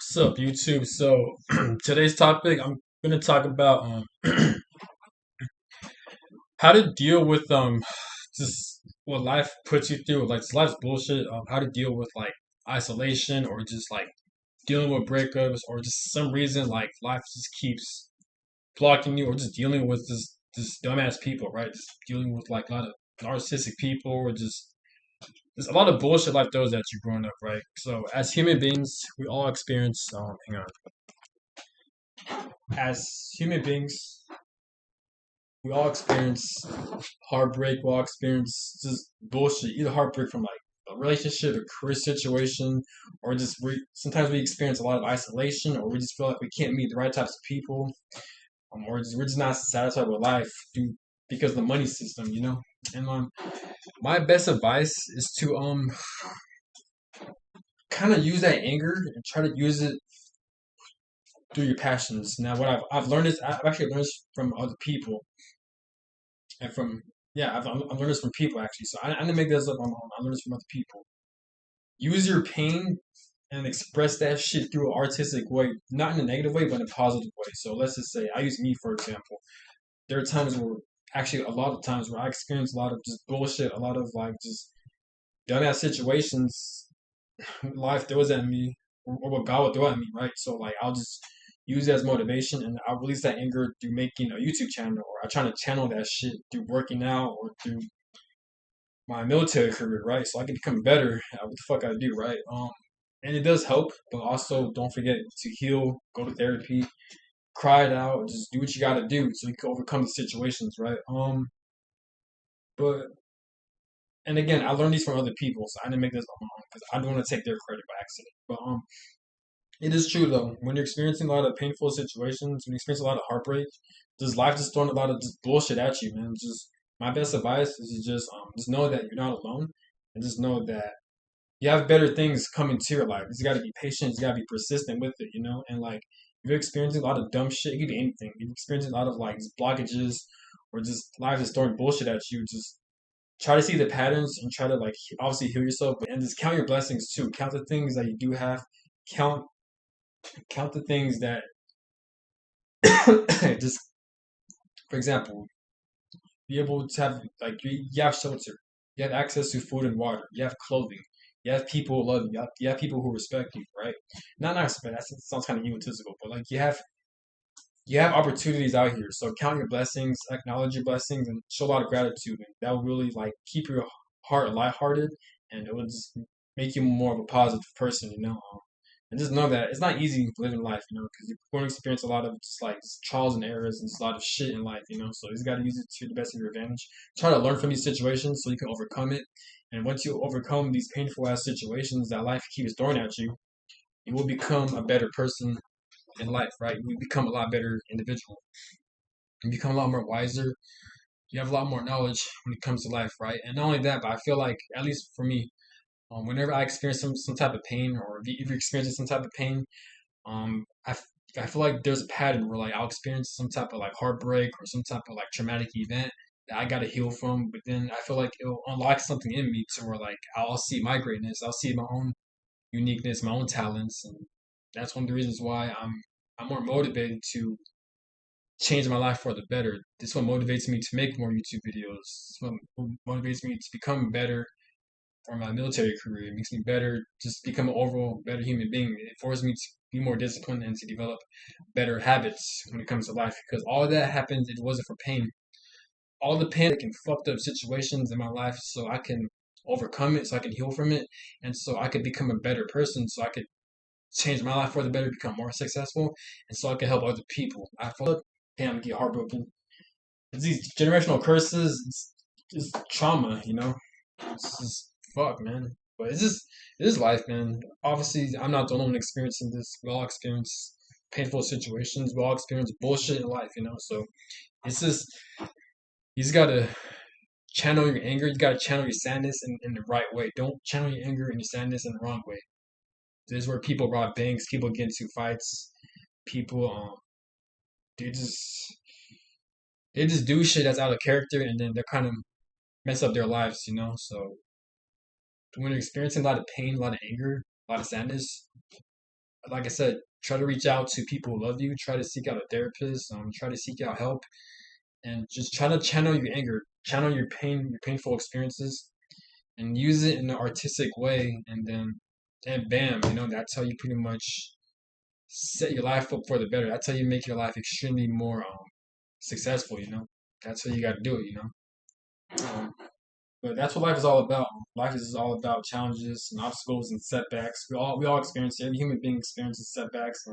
What's up, YouTube? So today's topic, I'm gonna talk about how to deal with just what life puts you through, like life's bullshit. How to deal with like isolation or just like dealing with breakups or just some reason like life just keeps blocking you or just dealing with this dumbass people, right? Just dealing with like a lot of narcissistic people or just there's a lot of bullshit life throws at you growing up, right? So as human beings, we all experience hang on. As human beings, we all experience heartbreak. We all experience just bullshit. Either heartbreak from like a relationship, a career situation, or just sometimes we experience a lot of isolation, or we just feel like we can't meet the right types of people, or we're just not satisfied with life because of the money system, you know. And my best advice is to kind of use that anger and try to use it through your passions. Now, what I've learned is I've actually learned this from other people and from yeah, I've learned this from people actually. So I didn't make this up on my own. I learned this from other people. Use your pain and express that shit through an artistic way, not in a negative way, but in a positive way. So let's just say I use me for example. There are times where actually a lot of times where I experience a lot of just bullshit, a lot of like just dumbass situations life throws at me, or what God would throw at me, right? So like I'll just use it as motivation, and I'll release that anger through making a YouTube channel, or I try to channel that shit through working out or through my military career, right? So I can become better at what the fuck I do, right? And it does help, but also don't forget to heal, go to therapy, cry it out, just do what you got to do so you can overcome the situations, right? But and again, I learned these from other people, so I didn't make this on my own because I don't want to take their credit by accident. But it is true though. When you're experiencing a lot of painful situations, when you experience a lot of heartbreak, just life just throwing a lot of just bullshit at you, man. Just my best advice is to just know that you're not alone, and just know that you have better things coming to your life. You just got to be patient. You got to be persistent with it, you know. And like if you're experiencing a lot of dumb shit, it could be anything. If you're experiencing a lot of like just blockages or just life is throwing bullshit at you, just try to see the patterns and try to like obviously heal yourself, and just count your blessings too. Count the things that you do have. Count count the things that just for example, be able to have like you have shelter, you have access to food and water, you have clothing, you have people who love you, you have people who respect you, right? Not respect. That sounds kind of egotistical, but like you have opportunities out here. So count your blessings, acknowledge your blessings, and show a lot of gratitude. And that will really like keep your heart lighthearted, and it will just make you more of a positive person. You know, and just know that it's not easy living life. You know, because you're going to experience a lot of just like trials and errors and just a lot of shit in life. You know, so you just got to use it to the best of your advantage. Try to learn from these situations so you can overcome it. And once you overcome these painful ass situations that life keeps throwing at you, you will become a better person in life, right? You become a lot better individual. You become a lot more wiser. You have a lot more knowledge when it comes to life, right? And not only that, but I feel like, at least for me, whenever I experience some type of pain, or if you're experiencing some type of pain, um, I, f- I feel like there's a pattern where like I'll experience some type of like heartbreak or some type of like traumatic event that I gotta heal from. But then I feel like it'll unlock something in me to where like I'll see my greatness, I'll see my own uniqueness, my own talents, and that's one of the reasons why I'm more motivated to change my life for the better. This one motivates me to make more YouTube videos. This one motivates me to become better for my military career. It makes me better, just become an overall better human being. It forces me to be more disciplined and to develop better habits when it comes to life. Because all of that happened, it wasn't for pain. All the pain and fucked up situations in my life, so I can overcome it, so I can heal from it, and so I could become a better person, so I could change my life for the better, become more successful, and so I can help other people. I feel like damn, get heartbroken. It's these generational curses. It's trauma, you know. It's just fuck, man. But it is life, man. Obviously, I'm not the only one experiencing this. We all experience painful situations. We all experience bullshit in life, you know. So it's just you just gotta channel your anger. You gotta channel your sadness in the right way. Don't channel your anger and your sadness in the wrong way. This is where people rob banks. People get into fights. People they just they just do shit that's out of character, and then they're kind of mess up their lives, you know. So when you're experiencing a lot of pain, a lot of anger, a lot of sadness, like I said, try to reach out to people who love you. Try to seek out a therapist. Try to seek out help, and just try to channel your anger, channel your pain, your painful experiences, and use it in an artistic way. And bam, that's how you pretty much set your life up for the better. That's how you make your life extremely more successful. That's how you got to do it. Um, but that's what life is all about. Life is all about challenges and obstacles and setbacks. We all experience it. Every human being experiences setbacks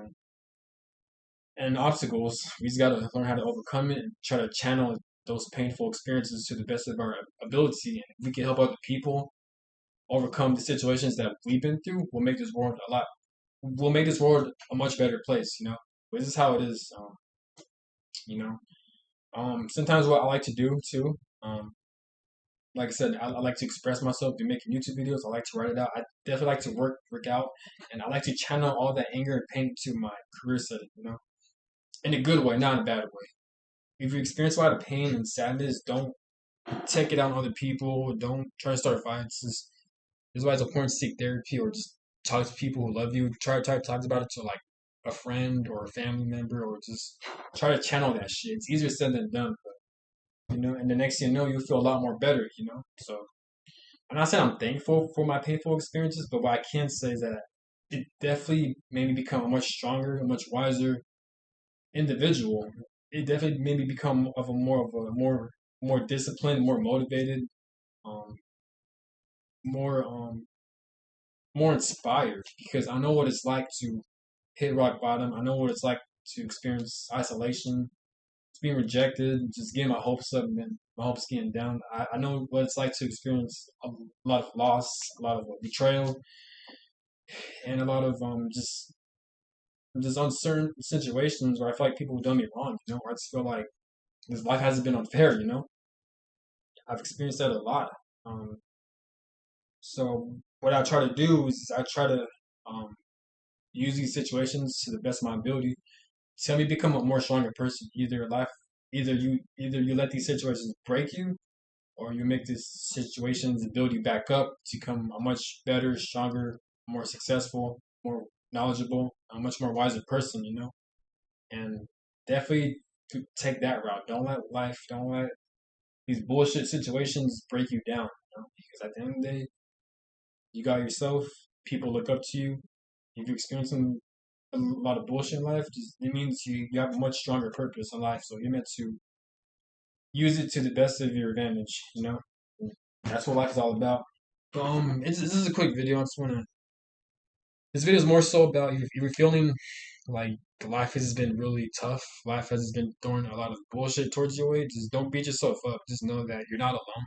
and obstacles. We just gotta learn how to overcome it and try to channel those painful experiences to the best of our ability. And if we can help other people overcome the situations that we've been through, we'll make this world a much better place. But this is how it is. You know. Sometimes what I like to do too. Like I said, I like to express myself through making YouTube videos. I like to write it out. I definitely like to work out, and I like to channel all that anger and pain into my career setting. In a good way, not in a bad way. If you experience a lot of pain and sadness, don't take it out on other people. Don't try to start fights. This is why it's important to seek therapy or just talk to people who love you. Try to talk about it to like a friend or a family member, or just try to channel that shit. It's easier said than done, but and the next thing you know, you feel a lot more better. So I'm not saying I'm thankful for my painful experiences, but what I can say is that it definitely made me become a much stronger, a much wiser individual. It definitely made me become more disciplined, more motivated, um, more more inspired because I know what it's like to hit rock bottom. I know what it's like to experience isolation, being rejected, just getting my hopes up and then my hopes getting down. I know what it's like to experience a lot of loss, a lot of betrayal, and a lot of just uncertain situations where I feel like people have done me wrong. Where I just feel like this life hasn't been unfair. I've experienced that a lot. Um, so what I try to do is I try to um, use these situations to the best of my ability to help me become a more stronger person. Either you let these situations break you, or you make these situations build you back up to become a much better, stronger, more successful, more knowledgeable, a much more wiser person. And definitely to take that route. Don't let these bullshit situations break you down. Because at the end of the day, you got yourself. People look up to you. If you're experiencing a lot of bullshit in life, it means you have a much stronger purpose in life. So you're meant to use it to the best of your advantage. That's what life is all about. This is a quick video. This video is more so about if you're feeling like life has been really tough, life has been throwing a lot of bullshit towards your way. Just don't beat yourself up. Just know that you're not alone,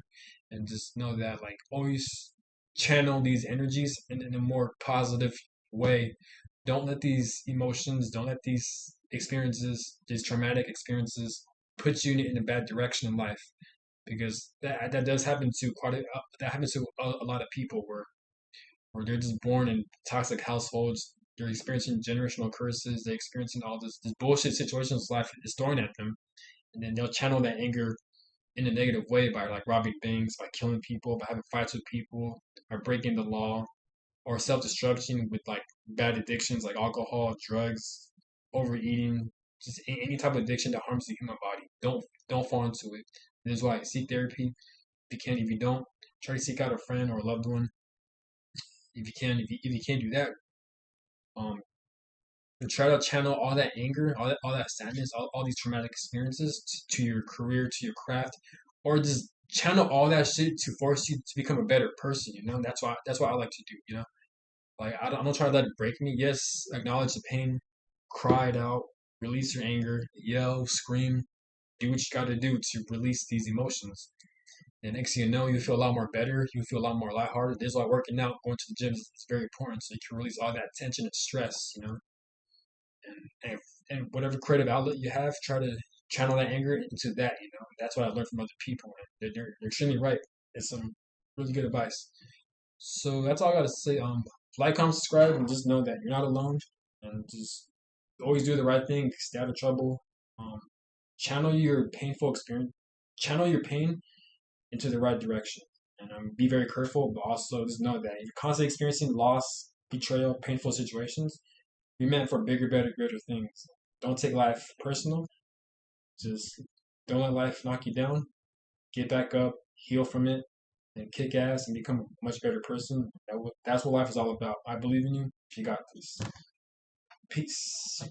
and just know that like always channel these energies in a more positive way. Don't let these emotions, don't let these experiences, these traumatic experiences, put you in a bad direction in life, because that does happen to that happens to a lot of people where they're just born in toxic households. They're experiencing generational curses. They're experiencing all this bullshit situations life is throwing at them, and then they'll channel that anger in a negative way by like robbing banks, by killing people, by having fights with people, by breaking the law, or self destruction with like bad addictions like alcohol, drugs, overeating, just any type of addiction that harms the human body. Don't fall into it. This is why seek therapy if you can. If you don't, try to seek out a friend or a loved one if you can. If you can't do that, um, try to channel all that anger, all that sadness, all these traumatic experiences to your career, to your craft, or just channel all that shit to force you to become a better person. That's what I like to do. Like I don't try to let it break me. Yes, acknowledge the pain, cry it out, release your anger, yell, scream, do what you got to do to release these emotions. And next thing you know, you feel a lot more better. You feel a lot more lighthearted. This is why working out, going to the gym is very important, so you can release all that tension and stress. And whatever creative outlet you have, try to channel that anger into that. That's what I learned from other people. And they're extremely right. It's some really good advice. So that's all I gotta say. Like, comment, subscribe, and just know that you're not alone. And just always do the right thing. Stay out of trouble. Um, channel your painful experience. Channel your pain into the right direction. And be very careful, but also just know that if you're constantly experiencing loss, betrayal, painful situations, Be meant for bigger, better, greater things. Don't take life personal. Just don't let life knock you down. Get back up, heal from it, and kick ass and become a much better person. That's what life is all about. I believe in you. You got this. Peace.